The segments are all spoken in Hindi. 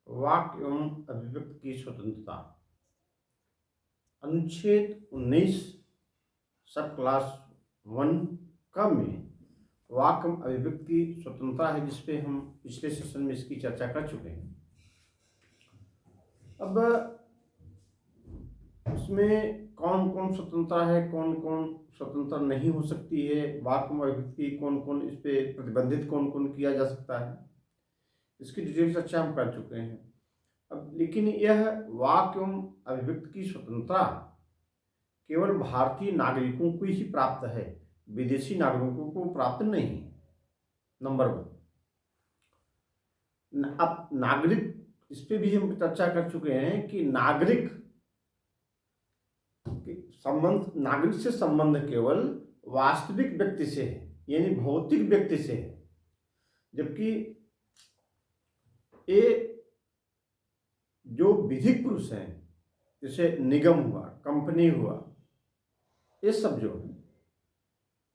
वाक एवं अभिव्यक्ति की स्वतंत्रता। अनुच्छेद 19 सब क्लास 1 क में वाक एवं अभिव्यक्ति की स्वतंत्रता है, जिसपे हम पिछले सेशन में इसकी चर्चा कर चुके हैं। अब इसमें कौन कौन स्वतंत्रता है, कौन कौन स्वतंत्र नहीं हो सकती है, वाक एवं अभिव्यक्ति कौन कौन इस पे प्रतिबंधित कौन कौन किया जा सकता है, इसकी डिटेल चर्चा हम कर चुके हैं। अब लेकिन यह वाक एवं अभिव्यक्ति की स्वतंत्रता केवल भारतीय नागरिकों को ही प्राप्त है, विदेशी नागरिकों को प्राप्त नहीं है। नंबर 1। अब नागरिक, इस पे भी हम चर्चा कर चुके हैं कि नागरिक से संबंध केवल वास्तविक व्यक्ति से है, यानी भौतिक व्यक्ति से है, जबकि ये जो विधिक पुरुष हैं, जैसे निगम हुआ, कंपनी हुआ, ये सब जो है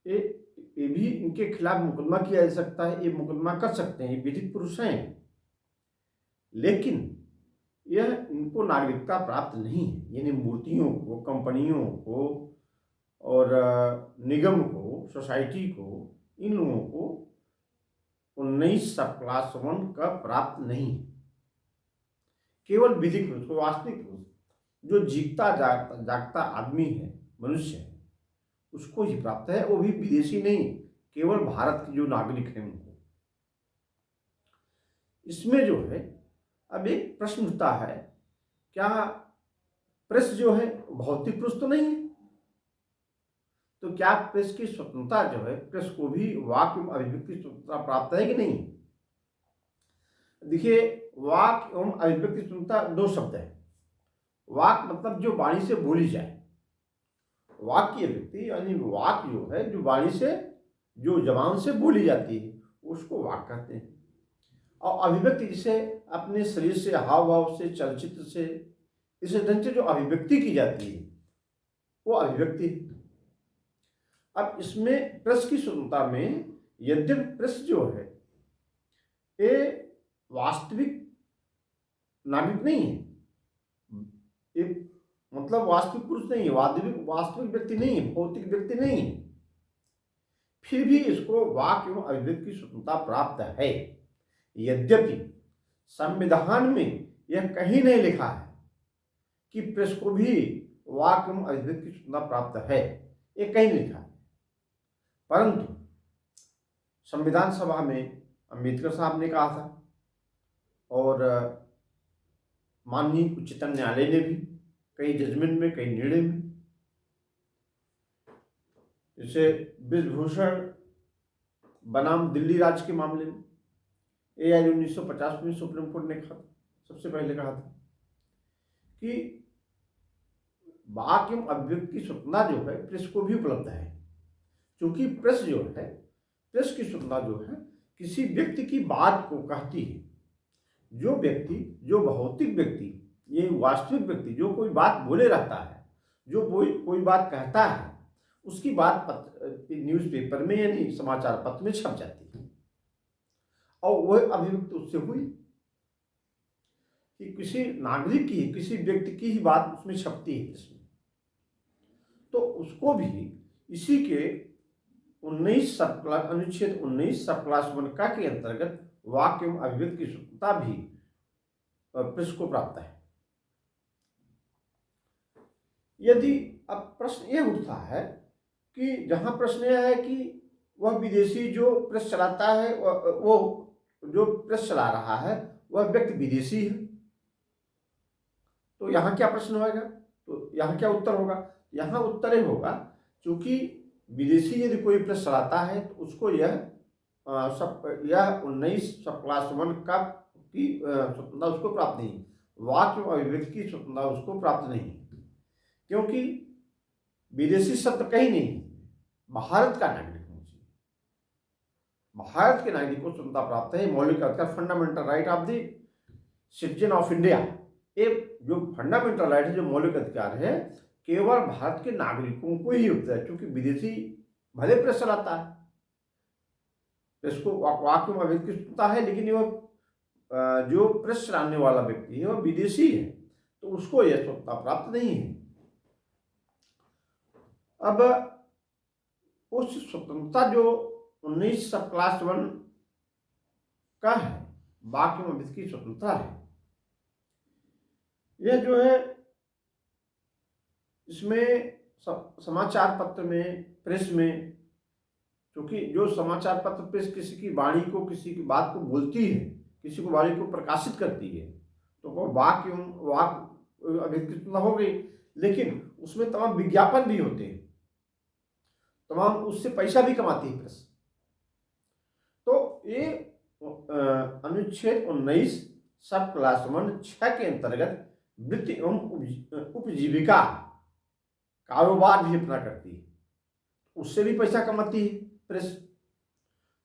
ये भी इनके खिलाफ मुकदमा किया जा सकता है, ये मुकदमा कर सकते हैं, ये विधिक पुरुष हैं, लेकिन यह इनको नागरिकता प्राप्त नहीं है। यानी मूर्तियों को, कंपनियों को और निगम को, सोसाइटी को, इन लोगों को 19 सब क्लास 1 का प्राप्त नहीं है। केवल विधिक पुरुष को, वास्तविक पुरुष जो जीता जागता आदमी है, मनुष्य है, उसको ही प्राप्त है, वो भी विदेशी नहीं, केवल भारत के जो नागरिक हैं उनको। इसमें जो है अब एक प्रश्न उठता है, क्या प्रेस जो है भौतिक पुरुष तो नहीं है? तो क्या प्रेस की स्वतंत्रता जो है, प्रेस को भी वाक एवं अभिव्यक्ति स्वतंत्रता प्राप्त है कि नहीं? देखिए, वाक एवं अभिव्यक्ति स्वतंत्रता दो शब्द है। वाक मतलब जो वाणी से बोली जाए, वाक की अभिव्यक्ति यानी वाक जो है, जो वाणी से, जो जबान से बोली जाती है, उसको वाक कहते हैं। और अभिव्यक्ति जिसे अपने शरीर से, हाव भाव से, चलचित्र से, इस ढंग से जो अभिव्यक्ति की जाती है, वो अभिव्यक्ति है। अब इसमें प्रेस की स्वतंत्रता में, यद्यपि प्रेस जो है ये वास्तविक नागरिक नहीं है, ये मतलब वास्तविक पुरुष नहीं है, वास्तविक व्यक्ति नहीं है, भौतिक व्यक्ति नहीं है, फिर भी इसको वाक एवं अभिव्यक्ति की स्वतंत्रता प्राप्त है। यद्यपि संविधान में यह कहीं नहीं लिखा है कि प्रेस को भी वाक एवं अभिव्यक्ति की स्वतंत्रता प्राप्त है, ये कहीं नहीं लिखा है। परंतु संविधान सभा में अम्बेडकर साहब ने कहा था, और माननीय उच्चतम न्यायालय ने भी कई जजमेंट में, कई निर्णय में, जैसे ब्रिजभूषण बनाम दिल्ली राज्य के मामले में AI 1950 में सुप्रीम कोर्ट ने कहा, सबसे पहले कहा था कि वाक एवं अभिव्यक्ति की स्वतंत्रता जो है प्रेस को भी उपलब्ध है, क्योंकि प्रेस जो है, प्रेस की स्वतंत्रता जो है किसी व्यक्ति की बात को कहती है। जो व्यक्ति, जो भौतिक व्यक्ति, ये वास्तविक व्यक्ति जो कोई बात बोले रहता है, जो कोई बात कहता है, उसकी बात न्यूज़पेपर में यानी समाचार पत्र में छप जाती है, और वह अभिव्यक्ति उससे हुई कि किसी नागरिक की, किसी व्यक्ति की ही बात उसमें छपती है इसमें, तो उसको भी इसी के अनुच्छेद 19 सब क्लास 1 का के अंतर्गत वाक एवं अभिव्यक्ति की स्वतंत्रता भी प्रेस को प्राप्त है। यदि अब प्रश्न यह उठता है कि जहां प्रश्न यह है कि वह विदेशी जो प्रेस चलाता है, वो जो प्रेस चला रहा है वह व्यक्ति विदेशी है, तो यहाँ क्या प्रश्न होगा? तो यहाँ क्या उत्तर होगा? यहाँ उत्तर यह होगा, क्योंकि विदेशी यदि कोई प्रेस चलाता है तो उसको यह 19 सब क्लास 1 का की स्वतंत्रता उसको प्राप्त नहीं, वाक एवं अभिव्यक्ति की स्वतंत्रता उसको प्राप्त नहीं, क्योंकि विदेशी शब्द कहीं नहीं, भारत का नागरिक होना चाहिए। भारत के नागरिक को स्वतंत्रता प्राप्त है, मौलिक अधिकार, fundamental right of the citizen of India. ये जो फंडामेंटल राइट है, जो मौलिक अधिकार है, केवल भारत के नागरिकों को ही होता है, क्योंकि विदेशी भले प्रेस चलाता है, प्रेस को वाक एवं अभिव्यक्ति की स्वतंत्रता है, लेकिन वह जो प्रेस चलाने वाला व्यक्ति है वह विदेशी है, तो उसको यह स्वतंत्रता प्राप्त नहीं है। अब उस स्वतंत्रता जो 19 सब क्लास 1 का है, वाक एवं अभिव्यक्ति की स्वतंत्रता है, यह जो है इसमें समाचार पत्र में, प्रेस में, क्योंकि जो समाचार पत्र प्रेस किसी की वाणी को, किसी की बात को बोलती है, किसी को वाणी को प्रकाशित करती है, तो वो वाक अभिव्यक्ति हो गई। लेकिन उसमें तमाम विज्ञापन भी होते हैं, तमाम उससे पैसा भी कमाती है प्रेस। तो ये अनुच्छेद 19 सब क्लास 1 6 के अंतर्गत वृत्ति एवं उपजीविका कारोबार भी अपना करती है, उससे भी पैसा कमाती है प्रेस।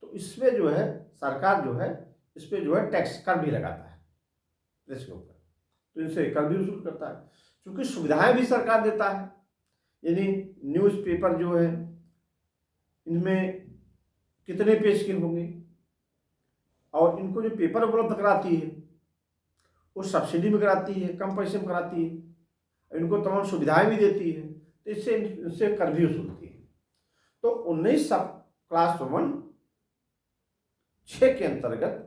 तो इसमें जो है सरकार जो है इस पे जो है टैक्स कर भी लगाता है प्रेस के ऊपर, तो इनसे कर भी वसूल करता है, क्योंकि सुविधाएं भी सरकार देता है। यानी न्यूज़पेपर जो है इनमें कितने पेज के होंगे, और इनको जो पेपर उपलब्ध कराती है वो सब्सिडी में कराती है, कम पैसे में कराती है, इनको तमाम सुविधाएं भी देती है, तो इससे कर भी वसूलती है। तो 19 सब क्लास 1 6 के अंतर्गत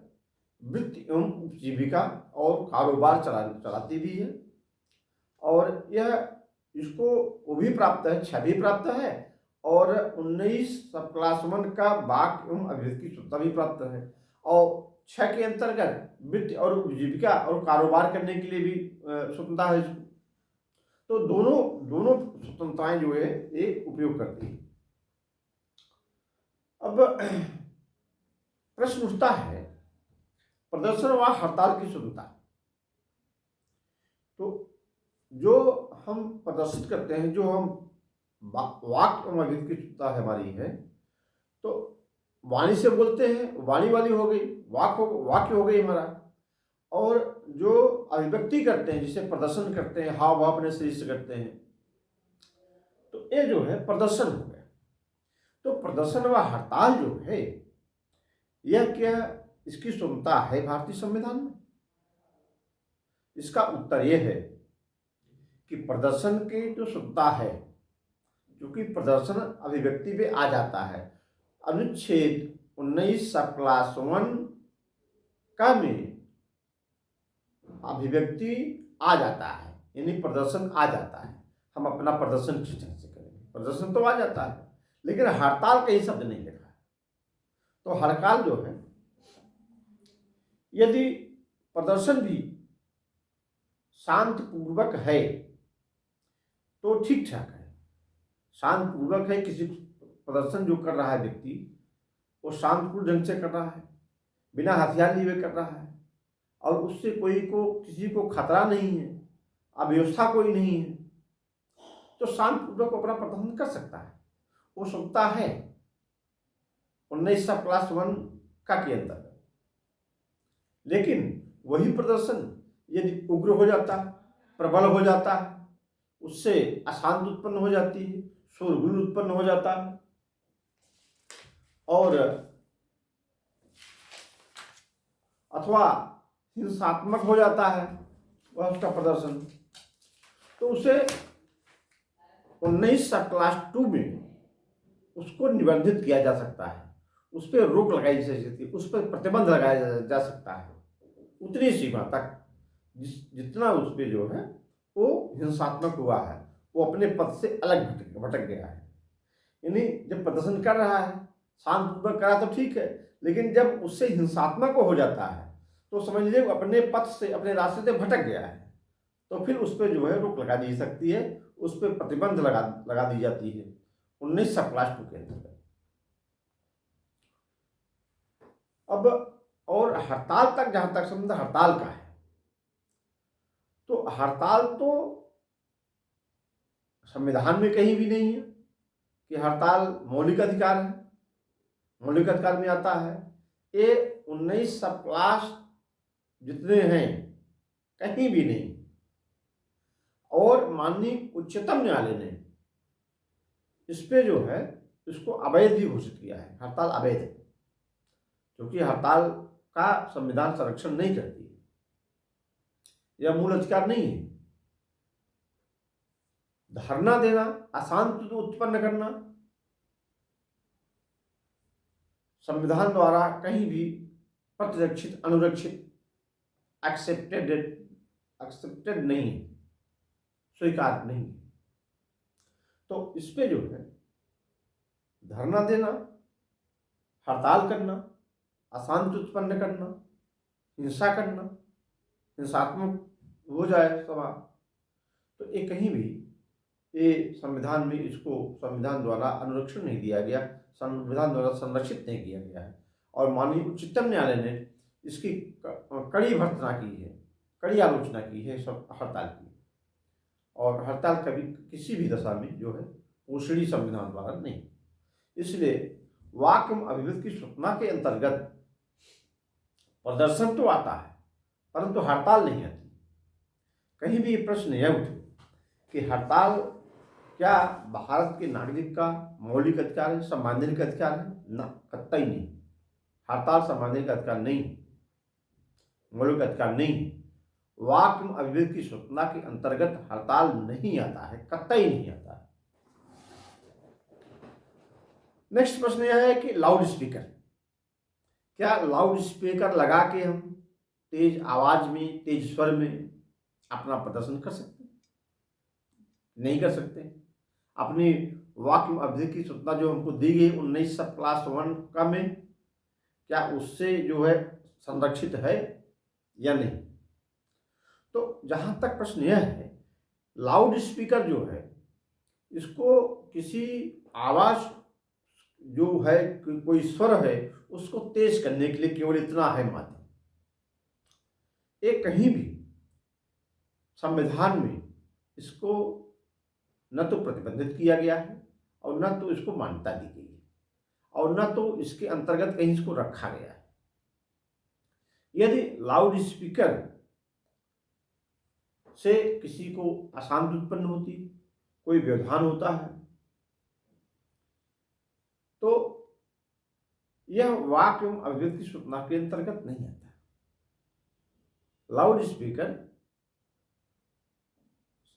वृत्ति एवं उपजीविका और कारोबार चलाती भी है, और यह इसको वो भी प्राप्त है, 6 भी प्राप्त है, और 19 सब क्लास 1 का वाक एवं अभिव्यक्ति की स्वतंत्रता भी प्राप्त है, और 6 के अंतर्गत वित्त और उपजीविका और कारोबार करने के लिए भी स्वतंत्रता है इसको। तो दोनों स्वतंत्रताएं जो है ये उपयोग करती है। अब प्रश्न उठता है प्रदर्शन व हड़ताल की स्वतंत्रता। तो जो हम प्रदर्शित करते हैं, जो हम वाक एवं अभिव्यक्ति की स्वतंत्रता हमारी है, तो वाणी से बोलते हैं, वाणी वाली हो गई, वाक्य हो गई हमारा, और जो अभिव्यक्ति करते हैं, जिसे प्रदर्शन करते हैं, हाव भाव अपने शरीर से करते हैं, तो ये जो है प्रदर्शन हो गया। तो प्रदर्शन व हड़ताल जो है यह क्या इसकी स्वतंत्रता है भारतीय संविधान में? इसका उत्तर यह है कि प्रदर्शन की जो स्वतंत्रता है, क्योंकि प्रदर्शन अभिव्यक्ति पे आ जाता है, अनुच्छेद 19 सब क्लास 1 का में अभिव्यक्ति आ जाता है, यानी प्रदर्शन आ जाता है। हम अपना प्रदर्शन किस ढंग से करेंगे, प्रदर्शन तो आ जाता है, लेकिन हड़ताल कहीं शब्द नहीं लिखा है। तो हड़ताल जो है, यदि प्रदर्शन भी शांतिपूर्वक है तो ठीक ठाक है, शांतिपूर्वक है, किसी प्रदर्शन जो कर रहा है व्यक्ति वो शांतिपूर्ण ढंग से कर रहा है, बिना हथियार लिए कर रहा है, और उससे किसी को खतरा नहीं है, अव्यवस्था कोई नहीं है, तो शांतिपूर्वक अपना प्रदर्शन कर सकता है, वो स्वतंत्रता है 19 सब क्लास 1 का के अंतर्गत। लेकिन वही प्रदर्शन यदि उग्र हो जाता है, प्रबल हो जाता है, उससे अशांति उत्पन्न हो जाती है, शोरगुल उत्पन्न हो जाता है, और अथवा हिंसात्मक हो जाता है वह उसका प्रदर्शन, तो उसे 19 सब क्लास 2 में उसको निबंधित किया जा सकता है, उस पर रोक लगाई जा सकती है, उस पर प्रतिबंध लगाया जा सकता है उतनी सीमा तक जितना उस पर जो है वो हिंसात्मक हुआ है, वो अपने पद से अलग भटक गया है। यानी जब प्रदर्शन कर रहा है, शांतिपूर्वक कर रहा है तो ठीक है, लेकिन जब उससे हिंसात्मक हो जाता है तो समझ लीजिए वो अपने पथ से, अपने रास्ते से भटक गया है, तो फिर उस पर जो है रोक लगा दी सकती है, उस पर प्रतिबंध लगा दी जाती है 19 सब क्लास 2 के अंतर्गत। अब और हड़ताल तक, जहां तक संबंध हड़ताल का है, तो हड़ताल तो संविधान में कहीं भी नहीं है कि हड़ताल मौलिक अधिकार है, मौलिक अधिकार में आता है। ये 19 सब क्लास जितने हैं कहीं भी नहीं, और माननीय उच्चतम न्यायालय ने इस पे जो है इसको अवैध भी घोषित किया है, हड़ताल अवैध है, क्योंकि हड़ताल का संविधान संरक्षण नहीं करती है, यह मूल अधिकार नहीं है। धरना देना, अशांति उत्पन्न करना संविधान द्वारा कहीं भी प्रतिरक्षित, अनुरक्षित, एक्सेप्टेड नहीं है, स्वीकार नहीं है। तो इस पे जो है धरना देना, हड़ताल करना, अशांति उत्पन्न करना, हिंसा करना, हिंसात्मक हो जाए सभा, तो ये कहीं भी ये संविधान में इसको संविधान द्वारा अनुरक्षण नहीं दिया गया, संविधान द्वारा संरक्षित नहीं किया गया है। और माननीय उच्चतम न्यायालय ने इसकी कड़ी भर्त्सना की है, कड़ी आलोचना की है सब हड़ताल की। और हड़ताल कभी किसी भी दशा में जो है पोषणी संविधान द्वारा नहीं। इसलिए वाक एवं अभिव्यक्ति की स्वतंत्रता के अंतर्गत प्रदर्शन तो आता है, परंतु हड़ताल नहीं आती। कहीं भी प्रश्न यह उठे कि हड़ताल क्या भारत के नागरिक का मौलिक अधिकार है, संवैधानिक अधिकार है? ना, कतई नहीं। हड़ताल संवैधानिक अधिकार नहीं, मौलिक अधिकार नहीं। वाक एवं अभिव्यक्ति की स्वतंत्रता के अंतर्गत हड़ताल नहीं आता है, कतई नहीं आता है। नेक्स्ट प्रश्न यह है कि लाउड स्पीकर, क्या लाउड स्पीकर लगा के हम तेज आवाज में, तेज स्वर में अपना प्रदर्शन कर सकते हैं? नहीं कर सकते। अपनी वाक एवं अभिव्यक्ति की स्वतंत्रता जो हमको दी गई 19+1 का में, क्या उससे जो है संरक्षित है या नहीं? तो जहां तक प्रश्न यह है, लाउड स्पीकर जो है इसको किसी आवाज जो है, कोई स्वर है, उसको तेज करने के लिए केवल इतना है माध्यम। एक कहीं भी संविधान में इसको न तो प्रतिबंधित किया गया है और न तो इसको मान्यता दी गई है और न तो इसके अंतर्गत कहीं इसको रखा गया है। यदि लाउड स्पीकर से किसी को अशांति उत्पन्न होती, कोई व्यवधान होता है, तो यह वाक एवं अभिव्यक्ति स्वतंत्रता के अंतर्गत नहीं आता। लाउड स्पीकर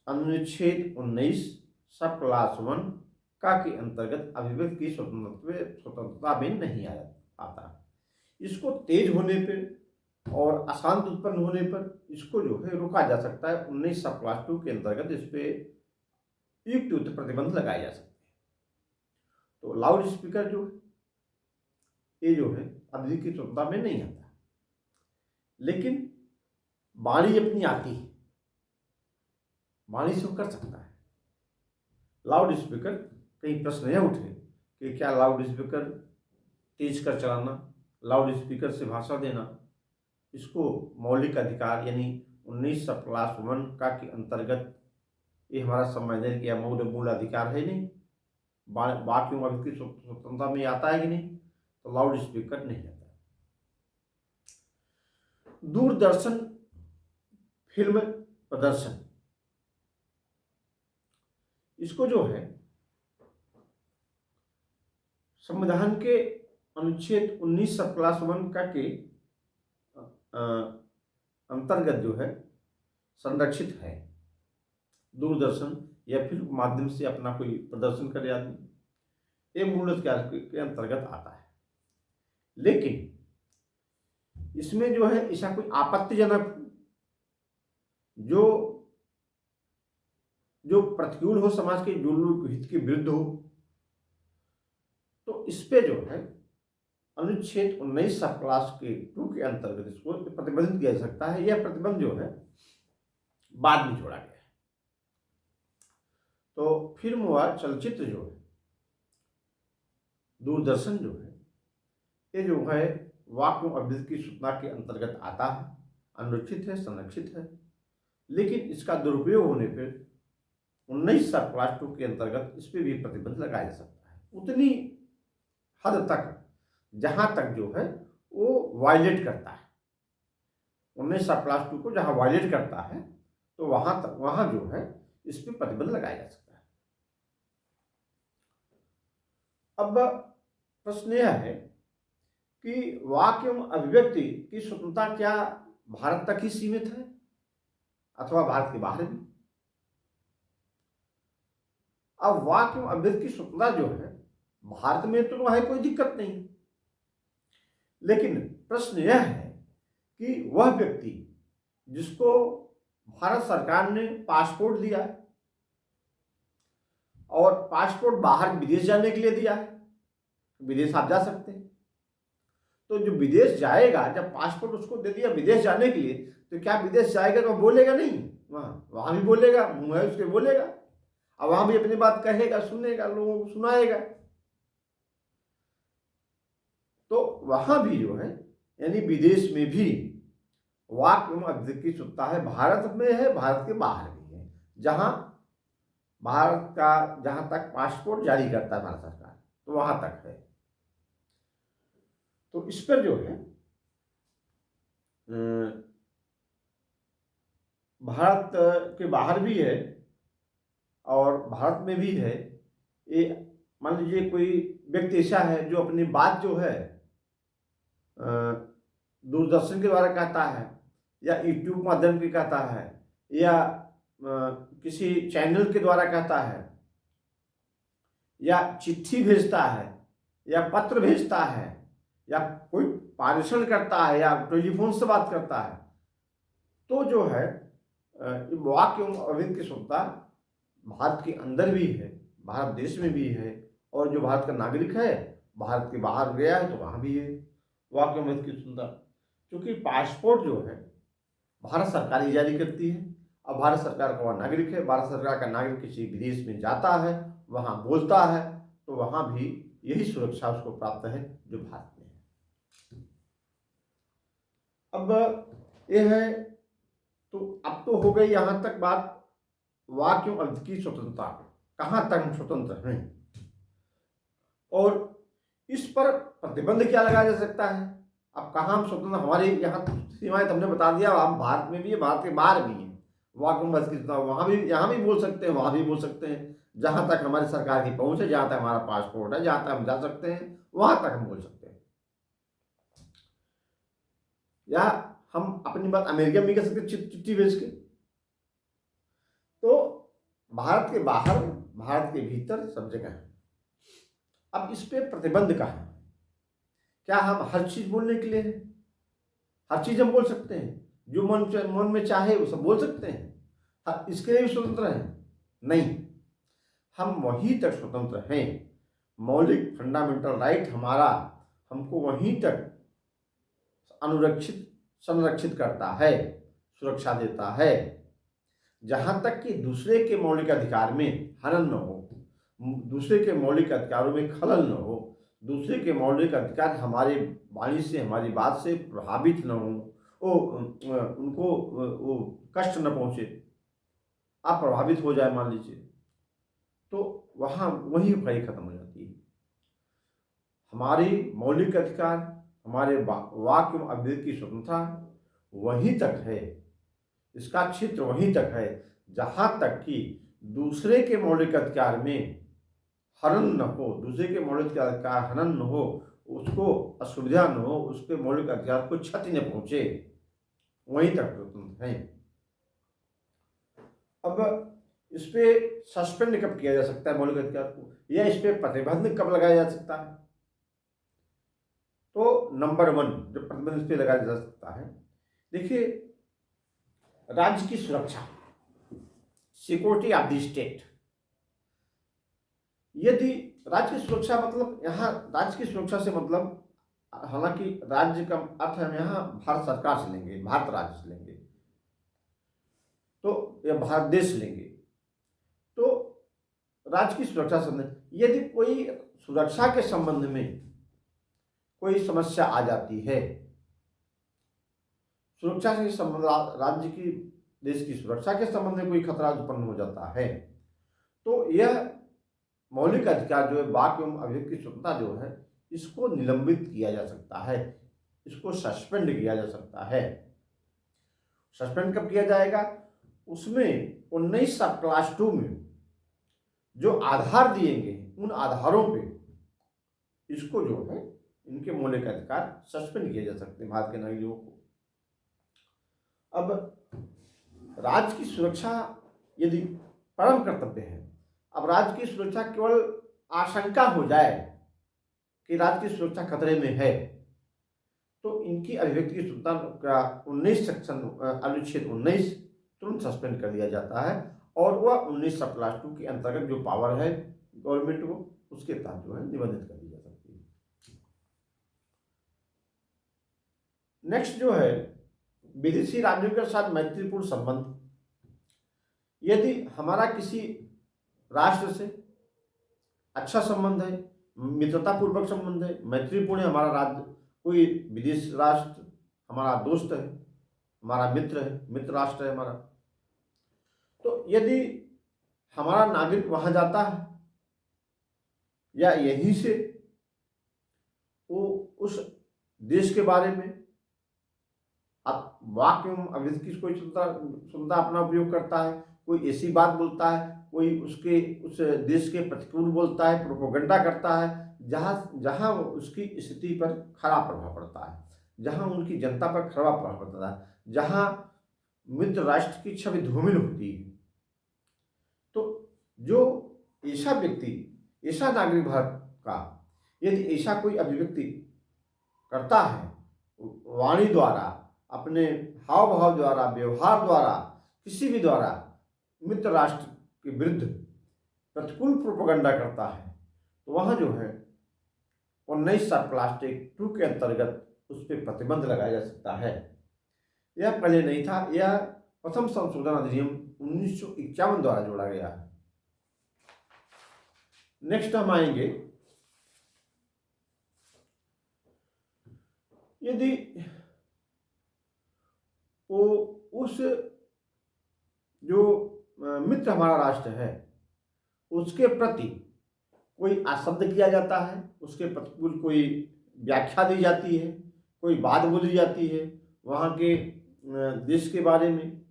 अनुच्छेद 19+1 का के अंतर्गत अभिव्यक्ति की स्वतंत्रता में नहीं आता। इसको तेज होने पर और अशांत उत्पन्न होने पर इसको जो है रोका जा सकता है। 19+2 के अंतर्गत इस पे युक्त प्रतिबंध लगाए जा सकते हैं। तो लाउड स्पीकर जो ये जो है अभिव्यक्ति की स्वतंत्रता में नहीं आता, लेकिन वाणी अपनी आती है, वाणी से कर सकता है। लाउड स्पीकर, कई प्रश्न यह उठे कि क्या लाउड स्पीकर तेज कर चलाना, लाउड स्पीकर से भाषण देना, इसको मौलिक अधिकार यानी 19+1 का के अंतर्गत ये हमारा संवैधानिक या मूल अधिकार है नहीं, वाक एवं अभिव्यक्ति स्वतंत्रता में आता है कि नहीं? तो लाउड स्पीकर नहीं आता। दूरदर्शन फिल्म प्रदर्शन, इसको जो है संविधान के अनुच्छेद 19+1 का के अंतर्गत जो है संरक्षित है। दूरदर्शन या फिल्म के माध्यम से अपना कोई प्रदर्शन करे आदमी, ये मूल अधिकार के अंतर्गत आता है। लेकिन इसमें जो है ऐसा कोई आपत्तिजनक जो प्रतिकूल हो, समाज के जो लोग हित के विरुद्ध हो, तो इस पे जो है अनुच्छेद 19+2 के अंतर्गत इसको प्रतिबंधित किया जा सकता है। यह प्रतिबंध जो है बाद में जोड़ा गया है। तो फिल्म व चलचित्र जो है, दूरदर्शन जो है, ये जो है वाक एवं अभिव्यक्ति की स्वतंत्रता के अंतर्गत आता है, अनुरक्षित है, संरक्षित है। लेकिन इसका दुरुपयोग होने पर 19+2 के अंतर्गत इस पर भी प्रतिबंध लगाया जा सकता है, उतनी हद तक जहां तक जो है वो वायलेट करता है। 19+2 को जहां वायलेट करता है तो वहां जो है इस पर प्रतिबंध लगाया जा सकता है। अब प्रश्न यह है कि वाक्य एवं अभिव्यक्ति की स्वतंत्रता क्या भारत तक ही सीमित है अथवा भारत के बाहर भी? अब वाक्य एवं अभिव्यक्ति की स्वतंत्रता जो है भारत में तो है, कोई दिक्कत नहीं, लेकिन प्रश्न यह है कि वह व्यक्ति जिसको भारत सरकार ने पासपोर्ट दिया है और पासपोर्ट बाहर विदेश जाने के लिए दिया है, विदेश आप जा सकते हैं, तो जो विदेश जाएगा, जब पासपोर्ट उसको दे दिया विदेश जाने के लिए, तो क्या विदेश जाएगा तो बोलेगा नहीं? वहां भी बोलेगा, मुंह है उसके बोलेगा, और वहां भी अपनी बात कहेगा, सुनेगा, लोगों को सुनाएगा। तो वहां भी जो है यानी विदेश में भी वाक एवं अभिव्यक्ति की स्वतंत्रता है, भारत में है, भारत के बाहर भी है। जहां भारत का जहां तक पासपोर्ट जारी करता है भारत सरकार, तो वहां तक है। तो इस पर जो है भारत के बाहर भी है और भारत में भी है। ये मान लीजिए कोई व्यक्ति ऐसा है जो अपनी बात जो है दूरदर्शन के द्वारा कहता है या यूट्यूब माध्यम के कहता है या किसी चैनल के द्वारा कहता है या चिट्ठी भेजता है या पत्र भेजता है या कोई पारिश्रम करता है या टेलीफोन से बात करता है, तो जो है वाक्य एवं अभिव्यक्ति की स्वतंत्रता भारत के अंदर भी है, भारत देश में भी है, और जो भारत का नागरिक है भारत के बाहर गया है तो वहाँ भी है वाक्य एवं अभिव्यक्ति की स्वतंत्रता। क्योंकि पासपोर्ट जो है भारत सरकार ही जारी करती है, अब भारत सरकार का वह नागरिक है, भारत सरकार का नागरिक किसी विदेश में जाता है, वहाँ बोलता है, तो वहाँ भी यही सुरक्षा उसको प्राप्त है जो भारत में है। अब यह है, तो अब तो हो गई यहाँ तक बात वाक्य एवं अभिव्यक्ति की स्वतंत्रता, कहाँ तक हम स्वतंत्र हैं और इस पर प्रतिबंध क्या लगाया जा सकता है। अब कहाँ हम स्वतंत्र, हमारी यहाँ सीमाएं तुमने बता दिया, हम भारत में भी है, भारत के बाहर भी है, वाक्य एवं अभिव्यक्ति की स्वतंत्रता वहाँ भी, यहाँ भी बोल सकते हैं, वहाँ भी बोल सकते हैं, जहाँ तक हमारी सरकार की पहुँच है, जहाँ तक हमारा पासपोर्ट है, जहाँ तक हम जा सकते हैं वहाँ तक हम बोल सकते हैं। या हम अपनी बात अमेरिका में कर सकते चिट्ठी भेज के। तो भारत के बाहर, भारत के भीतर सब जगह है। अब इस पे प्रतिबंध कहाँ है? क्या हम हर चीज बोलने के लिए हैं? हर चीज हम बोल सकते हैं, जो मन में चाहे वो सब बोल सकते हैं, इसके लिए भी स्वतंत्र हैं? नहीं, हम वहीं तक स्वतंत्र हैं, मौलिक फंडामेंटल राइट हमारा हमको वहीं तक अनुरक्षित संरक्षित करता है, सुरक्षा देता है, जहां तक कि दूसरे के मौलिक अधिकार में हनन न हो, दूसरे के मौलिक अधिकारों में खलल न हो, दूसरे के मौलिक अधिकार हमारे वाणी से, हमारी बात से प्रभावित न हो, उनको वो कष्ट न पहुंचे, आप प्रभावित हो जाए मान लीजिए, तो वहाँ वही भय खत्म हो जाती है। हमारी मौलिक अधिकार, हमारे वाक्य एवं अभिव्यक्ति की स्वतंत्रता वहीं तक है, इसका क्षेत्र वहीं तक है जहाँ तक कि दूसरे के मौलिक अधिकार में हनन न हो, दूसरे के मौलिक अधिकार हनन न हो, उसको असुविधा न हो, उसके मौलिक अधिकार को क्षति न पहुंचे, वहीं तक स्वतंत्र है। अब इस पे सस्पेंड कब किया जा सकता है मौलिक अधिकार को, या इस पे प्रतिबंध कब लगाया जा सकता है? तो नंबर 1 जो प्रतिबंध इस पे लगाया जा सकता है, देखिए, राज्य की सुरक्षा, सिक्योरिटी ऑफ द स्टेट। यदि राज्य की सुरक्षा मतलब, यहाँ राज्य की सुरक्षा से मतलब, हालांकि राज्य का अर्थ हम यहाँ भारत सरकार से लेंगे, भारत राज्य से लेंगे, तो या भारत देश लेंगे, तो राज्य की सुरक्षा से यदि कोई सुरक्षा के संबंध में कोई समस्या आ जाती है, सुरक्षा के संबंध, राज्य की, देश की सुरक्षा के संबंध में कोई खतरा उत्पन्न हो जाता है, तो यह मौलिक अधिकार जो है, वाक्य एवं अभिव्यक्ति की स्वतंत्रता जो है, इसको निलंबित किया जा सकता है, इसको सस्पेंड किया जा सकता है। सस्पेंड कब किया जाएगा? उसमें 19 सब क्लास 2 में जो आधार दिए गए उन आधारों पे इसको जो है इनके मौलिक अधिकार सस्पेंड किए जा सकते हैं भारत के नागरिकों को। अब राज्य की सुरक्षा यदि परम कर्तव्य है, अब राज्य की सुरक्षा केवल आशंका हो जाए कि राज्य की सुरक्षा खतरे में है, तो इनकी अभिव्यक्ति की स्वतंत्रता का 19 सेक्शन अनुच्छेद 19 तुरंत सस्पेंड कर दिया जाता है और वह 19(2) के अंतर्गत जो पावर है गवर्नमेंट को, उसके तहत जो है निबंधित कर दी जा सकती है। नेक्स्ट जो है विदेशी राज्यों के साथ मैत्रीपूर्ण संबंध। यदि हमारा किसी राष्ट्र से अच्छा संबंध है, मित्रतापूर्वक संबंध है, मैत्रीपूर्ण है, हमारा राज्य कोई विदेश राष्ट्र हमारा दोस्त है, हमारा मित्र है, मित्र राष्ट्र है हमारा, तो यदि हमारा नागरिक वहां जाता है या यहीं से वो उस देश के बारे में आप वाक्य एवं अभिव्यक्ति की कोई सुंदरता अपना उपयोग करता है, कोई ऐसी बात बोलता है, कोई उसके उस देश के प्रतिकूल बोलता है, प्रोपोगंडा करता है, जहाँ उसकी स्थिति पर खराब प्रभाव पड़ता है, जहाँ उनकी जनता पर खराब प्रभाव पड़ता है, जहाँ मित्र राष्ट्र की छवि धूमिल होती है, तो जो ऐसा व्यक्ति, ऐसा नागरिक भारत का यदि ऐसा कोई अभिव्यक्ति करता है वाणी द्वारा, अपने हाव भाव द्वारा, व्यवहार द्वारा, किसी भी द्वारा मित्र राष्ट्र के विरुद्ध प्रतिकूल प्रोपेगेंडा करता है, तो वहाँ जो है 19(2) के अंतर्गत उस पर प्रतिबंध लगाया जा सकता है। यह पहले नहीं था, यह प्रथम संशोधन अधिनियम 1951 द्वारा जोड़ा गया है। नेक्स्ट हम आएंगे, यदि वो उस जो मित्र हमारा राष्ट्र है उसके प्रति कोई आशब्द किया जाता है, उसके प्रतिकूल कोई व्याख्या दी जाती है, कोई बात बोली जाती है वहाँ के देश के बारे में,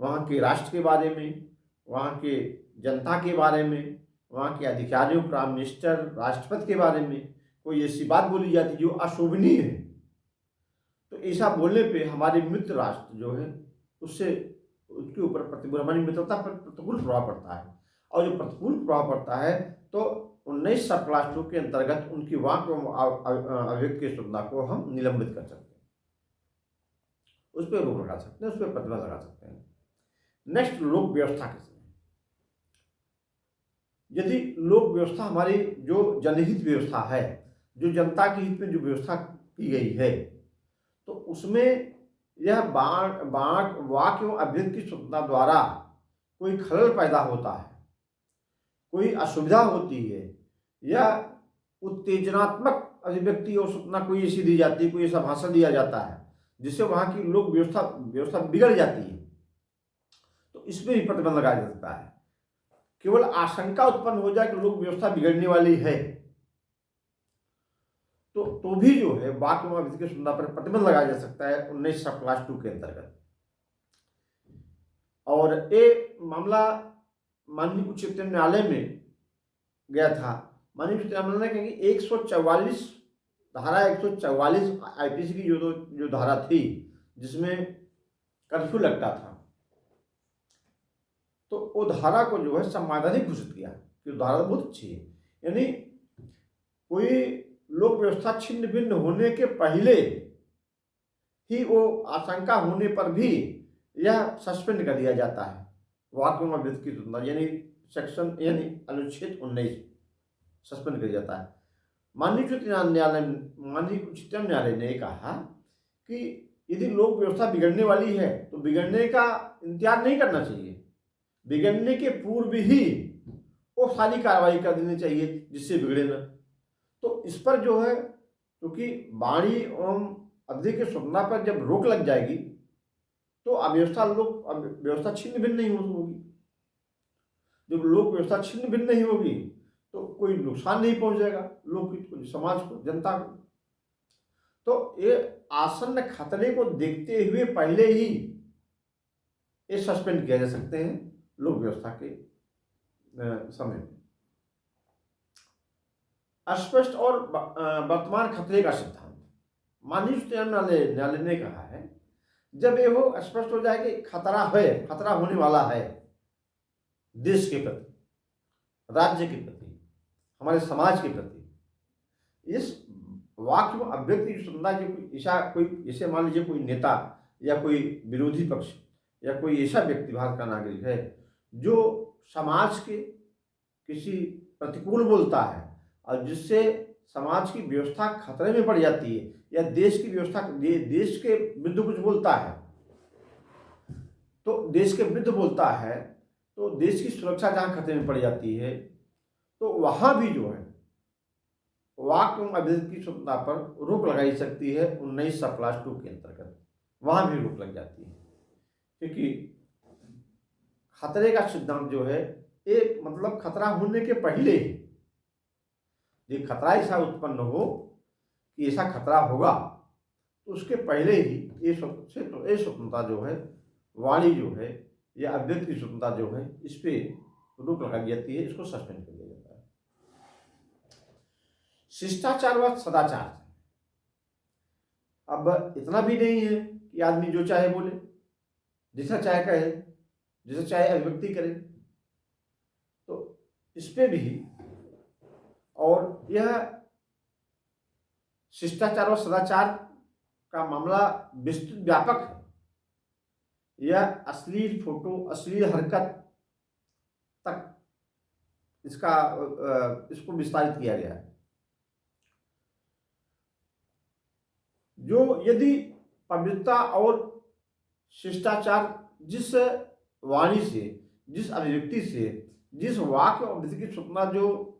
वहाँ के राष्ट्र के बारे में, वहाँ के जनता के बारे में, वहाँ के अधिकारियों, प्राइम मिनिस्टर, राष्ट्रपति के बारे में कोई ऐसी बात बोली जाती है जो अशोभनीय है, तो ऐसा बोलने पे हमारे मित्र राष्ट्र जो है उससे उसके ऊपर प्रतिकूल, हमारी मित्रता पर प्रतिकूल प्रभाव पड़ता है, और जो प्रतिकूल प्रभाव पड़ता है तो 19(2) के अंतर्गत उनकी वाक अभिव्यक्ति की स्वतंत्रता को हम निलंबित कर सकते हैं, उस पर रोक लगा सकते हैं, उस पर प्रतिबंध लगा सकते हैं। नेक्स्ट, लोक व्यवस्था के समय, यदि लोक व्यवस्था हमारी जो जनहित व्यवस्था है, जो जनता के हित में जो व्यवस्था की गई है, तो उसमें यह वाक एवं अभिव्यक्ति की स्वतंत्रता द्वारा कोई खलल पैदा होता है, कोई असुविधा होती है, या उत्तेजनात्मक अभिव्यक्ति और स्वतंत्रता कोई ऐसी दी जाती है, कोई ऐसा भाषण दिया जाता है जिससे वहाँ की लोक व्यवस्था बिगड़ जाती है, तो इसमें भी प्रतिबंध लगाया जा सकता है। केवल आशंका उत्पन्न हो जाए कि लोक व्यवस्था बिगड़ने वाली है, तो भी जो है वाक एवं अभिव्यक्ति की स्वतंत्रता पर प्रतिबंध लगाया जा सकता है 19(2) के अंतर्गत। और ये मामला माननीय उच्चतम न्यायालय में गया था। माननीय उच्चतम न्यायालय ने कहा कि 144 धारा 144 IPC की जो धारा थी जिसमें कर्फ्यू लगता था, तो वो धारा को जो है संवैधानिक घोषित किया कि धारा बहुत अच्छी है, यानी कोई लोक व्यवस्था छिन्न भिन्न होने के पहले ही वो आशंका होने पर भी यह सस्पेंड कर दिया जाता है वाक एवं अभिव्यक्ति की स्वतंत्रता, यानी अनुच्छेद 19 सस्पेंड कर जाता है। माननीय उच्चतम न्यायालय ने कहा कि यदि लोक व्यवस्था बिगड़ने वाली है तो बिगड़ने का इंतजार नहीं करना चाहिए, बिगड़ने के पूर्व ही वो सारी कार्रवाई कर देनी चाहिए जिससे बिगड़े न। तो इस पर जो है, क्योंकि वाणी एवं अभिव्यक्ति की स्वतंत्रता पर जब रोक लग जाएगी तो व्यवस्था छिन्न भिन्न नहीं होगी। जब लोक व्यवस्था छिन्न भिन्न नहीं होगी तो कोई नुकसान नहीं पहुंचेगा लोकहित को, समाज को, जनता को। तो ये आसन्न खतरे को देखते हुए पहले ही ये सस्पेंड किया जा सकते हैं लोक व्यवस्था के समय में। अस्पष्ट और वर्तमान खतरे का सिद्धांत। माननीय उच्च न्यायालय ने कहा है, जब ये हो स्पष्ट हो जाए कि खतरा है, खतरा होने वाला है देश के प्रति, राज्य के प्रति, हमारे समाज के प्रति, इस वाक्य में अभिव्यक्ति की सुनना जो कोई ऐसे मान लीजिए कोई नेता या कोई विरोधी पक्ष या कोई ऐसा व्यक्ति भारत का नागरिक है जो समाज के किसी प्रतिकूल बोलता है और जिससे समाज की व्यवस्था खतरे में पड़ जाती है या देश की व्यवस्था देश के विरुद्ध कुछ बोलता है, तो देश के विरुद्ध बोलता है तो देश की सुरक्षा जहां खतरे में पड़ जाती है तो वहां भी जो है वाक्य एवं अभिव्यक्ति की स्वतंत्रता पर रोक लगाई सकती है 19+2 के अंतर्गत, वहां भी रोक लग जाती है। क्योंकि खतरे का सिद्धांत जो है एक मतलब खतरा होने के पहले ही, ये खतरा ऐसा उत्पन्न हो कि ऐसा खतरा होगा तो उसके पहले ही ये स्वतंत्रता जो है, वाणी जो है या अभिव्यक्ति की स्वतंत्रता जो है, इस पर रोक लगाई जाती है, इसको सस्पेंड कर दिया जाता है। शिष्टाचार व सदाचार, अब इतना भी नहीं है कि आदमी जो चाहे बोले, जैसा चाहे कहे, जैसा चाहे अभिव्यक्ति करे, तो इस पे भी, और यह शिष्टाचार और सदाचार का मामला विस्तृत व्यापक है। यह अश्लील फोटो, अश्लील हरकत तक इसको विस्तारित किया गया है। जो यदि पवित्रता और शिष्टाचार जिस वाणी से, जिस अभिव्यक्ति से, जिस वाक्य और अभिव्यक्ति की स्वतंत्रता जो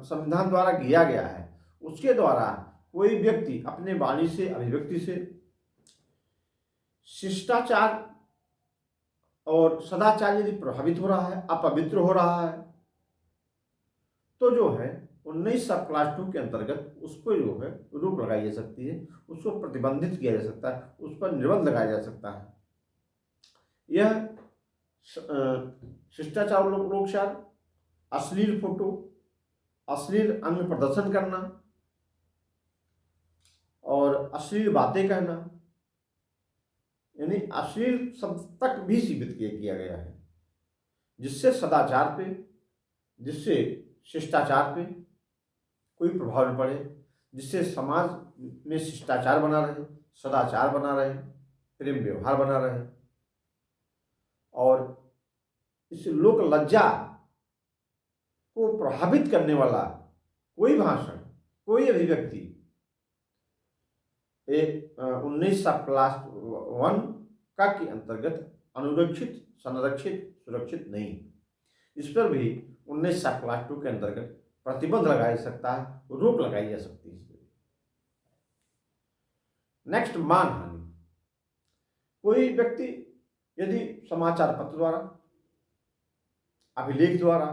संविधान द्वारा किया गया है, उसके द्वारा कोई व्यक्ति अपने वाणी से, अभिव्यक्ति से शिष्टाचार और सदाचार यदि प्रभावित हो रहा है, अपवित्र हो रहा है, तो जो है 19+2 के अंतर्गत उसको जो है रोक लगाई जा सकती है, उसको प्रतिबंधित किया जा सकता है, उस पर निर्बंध लगाया जा सकता है। यह शिष्टाचार लोकाचार, अश्लील फोटो, अश्लील अंग प्रदर्शन करना और अश्लील बातें कहना, यानी अश्लील शब्द तक भी सीमित किया गया है, जिससे सदाचार पे, जिससे शिष्टाचार पे कोई प्रभाव न पड़े, जिससे समाज में शिष्टाचार बना रहे, सदाचार बना रहे, प्रेम व्यवहार बना रहे, और इस लोक लज्जा को प्रभावित करने वाला कोई भाषण, कोई अभिव्यक्ति 19+1 का के अंतर्गत अनुरक्षित, संरक्षित, सुरक्षित नहीं। इस पर भी 19+2 के अंतर्गत प्रतिबंध लगाया जा सकता है, रोक लगाई जा सकती है। नेक्स्ट, मानहानि। कोई व्यक्ति यदि समाचार पत्र द्वारा, अभिलेख द्वारा,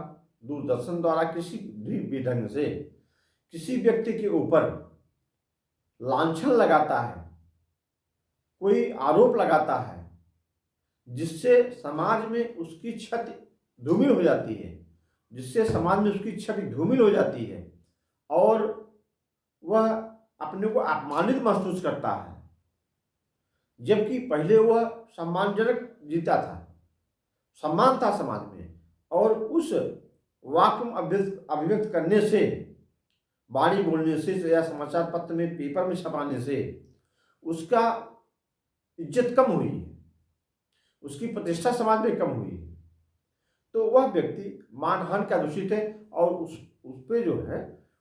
दूरदर्शन द्वारा किसी भी ढंग से किसी व्यक्ति के ऊपर लांछन लगाता है, कोई आरोप लगाता है, जिससे समाज में उसकी छवि धूमिल हो जाती है, जिससे समाज में उसकी छवि धूमिल हो जाती है और वह अपने को अपमानित महसूस करता है, जबकि पहले वह सम्मानजनक जीता था, सम्मान था समाज में, और उस वाक्य अभिव्यक्त करने से, वाणी बोलने से या समाचार पत्र में, पेपर में छपाने से उसका इज्जत कम हुई है, उसकी प्रतिष्ठा समाज में कम हुई है, तो वह व्यक्ति मानहानि का दूषित है और उस पे जो है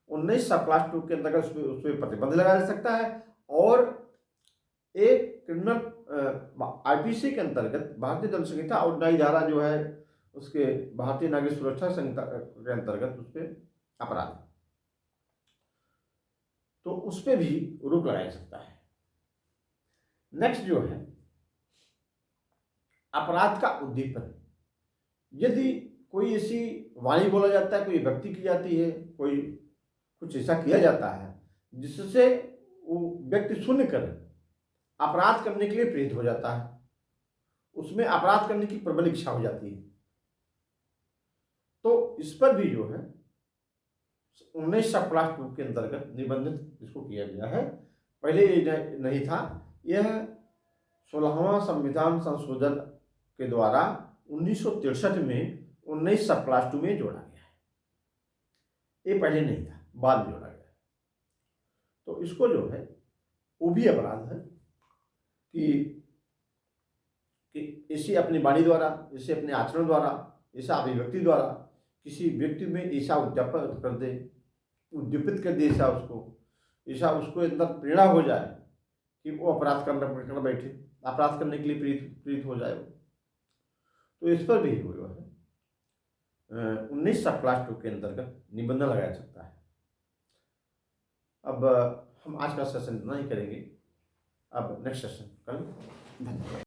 19+2 के अंतर्गत उस पर प्रतिबंध लगाया जा सकता है। और एक क्रिमिनल IPC के अंतर्गत, भारतीय दंड संहिता और नई धारा जो है उसके भारतीय नागरिक सुरक्षा संहिता के अंतर्गत उस पर अपराध, तो उस पर भी रोक लगाया जा सकता है। नेक्स्ट जो है अपराध का उद्दीपन। यदि कोई ऐसी वाणी बोला जाता है, कोई व्यक्ति की जाती है, कोई कुछ ऐसा किया जाता है जिससे वो व्यक्ति सुनकर अपराध करने के लिए प्रेरित हो जाता है, उसमें अपराध करने की प्रबल इच्छा हो जाती है, तो इस पर भी जो है 19+2 के अंतर्गत निबंधित इसको किया गया है। पहले ये नहीं था। यह 16वां संविधान संशोधन के द्वारा 1963 में 19+2 में जोड़ा गया है। ये पहले नहीं था, बाद में जोड़ा गया। तो इसको जो है वो भी अपराध है कि इसे अपनी वाणी द्वारा, इसे अपने आचरण द्वारा, ऐसा अभिव्यक्ति द्वारा किसी व्यक्ति में ऐसा उद्यापन कर दे, उद्दीपित कर दे, ऐसा उसको अंदर प्रेरणा हो जाए कि वो अपराध करना बैठे, अपराध करने के लिए प्रेरित हो जाए वो। तो इस पर भी हुआ है 19+2 के अंतर्गत निबंधन लगाया सकता है। अब हम आज का सेशन इतना ही करेंगे। अब नेक्स्ट सेशन कल। धन्यवाद।